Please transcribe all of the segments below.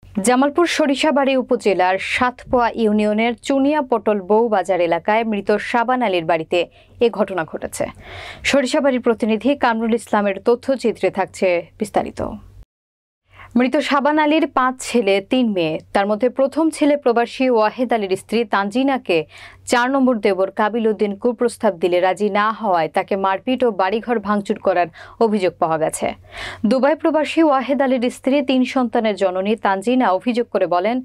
জামালপুর সরিষাবাড়ী উপজেলার সাতপোয়া ইউনিয়নের চুনিয়া পটল বউবাজার এলাকায় মৃত শাবান আলীর বাড়িতে এ ঘটনা ঘটেছে। সরিষাবাড়ীর প্রতিনিধি কামরুল ইসলামের তথ্যচিত্রে থাকছে বিস্তারিত। মৃত শাবান আলীর ৫ ছেলে ৩ মেয়ে। তার মধ্যে প্রথম ছেলে প্রবাসী ওয়াহেদ আলীর স্ত্রী তানজিনাকে ৪ নম্বর দেবর কাবিল উদ্দিন কুপ্রস্তাব দিলে রাজি না হওয়ায় তাকে মারপিট ও বাড়িঘর ভাঙচুর করার অভিযোগ পাওয়া গেছে। দুবাই প্রবাসী ওয়াহেদ আলীর স্ত্রী ৩ সন্তানের জননী তানজিনা অভিযোগ করে বলেন,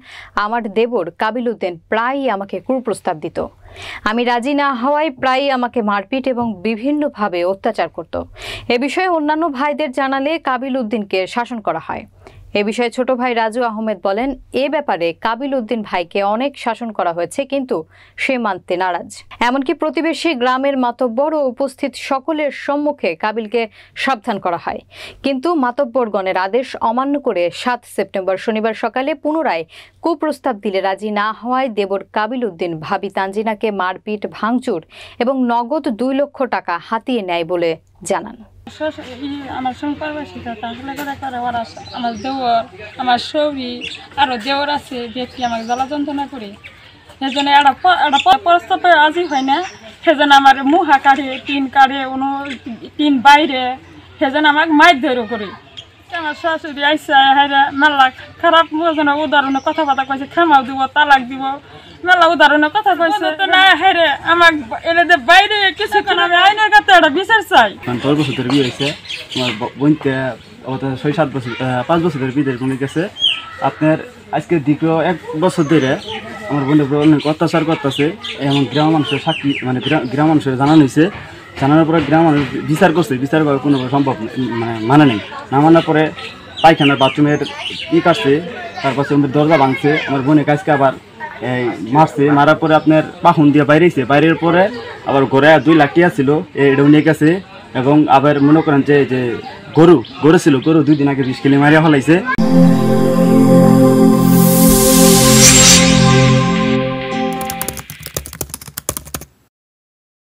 আমার দেবর কাবিল উদ্দিন প্রায়ই আমাকে কুপ্রস্তাব দিত। আমি রাজি না হওয়ায় প্রায়ই আমাকে মারপিট এবং বিভিন্নভাবে অত্যাচার করত। এ বিষয়ে অন্যান্য ভাইদের জানালে কাবিল উদ্দিনকে শাসন করা হয়। এ বিষয়ে ছোট ভাই রাজু আহমেদ বলেন, এ ব্যাপারে কাবিল উদ্দিন ভাইকে অনেক শাসন করা হয়েছে, কিন্তু সে মানতে নারাজ। এমনকি প্রতিবেশী গ্রামের মাতব্বর ও উপস্থিত সকলের সম্মুখে কাবিলকে সাবধান করা হয়, কিন্তু মাতব্বরগণের আদেশ অমান্য করে ৭ সেপ্টেম্বর শনিবার সকালে পুনরায় কুপ্রস্তাব দিলে রাজি না হওয়ায় দেবর কাবিল উদ্দিন ভাবি তানজিনাকে মারপিট, ভাঙচুর এবং নগদ ২ লক্ষ টাকা হাতিয়ে নেয় বলে জানান। আমার সম্পর্কশিকা তাহলে করে ওরা আমার দেওয়ার, আমার ছবি আরও দেওয়ার আছে, ব্যক্তি আমাকে জ্বালা যন্ত্রণা করে সেজন্য একটা প্রস্তাবে রাজি হয় না। সেজন্য আমার মুহা কাড়ে, টিন কাড়ে, টিন বাইরে, সেজন্য আমাকে মাইর ধরে করে। আমার শাশুড়ি আইসা হাইরা মেলা খারাপ উদাহরণে কথাবার্তা কইছে, খামাও দিব, তালাক দিব, মেলা উদাহরণে কথা কইছে। তো না হেরে আমাকে এনে যে বাইরে কিছুক্ষণ আমি আইনের কাছে একটা বিচার চাই। 10 বছর বিয়ে হয়েছে আমার বোনতে, 6-7 বছর 5 বছরের বিয়ের বোনের কাছে। আপনার আজকে দ্বিতীয় 1 বছর ধরে আমার বোনের উপর অনেক অত্যাচার করতেছে। এমন গ্রাম মানুষের সাক্ষী, মানে গ্রাম মানুষের জানানো হয়েছে। জানানোর পরে গ্রাম মানুষ বিচার করছে, বিচার করা কোনো সম্ভব মানে নেই। না মানার পরে পায়খানার বাথরুমের কাটছে, তারপর দরজা ভাঙছে, আমার বোনের কাছকে আবার এই মারছে। মারার পরে আপনার পাখুন দিয়ে বাইরেছে, বাইরের পরে আবার ঘরে 2 লাখ টাকা ছিল, এটাও নিয়ে গেছে। এবং আবার মনে করেন যে গরু ছিল, গরু 2 দিন আগে 20 কিলো মারিয়া ফেলাইছে।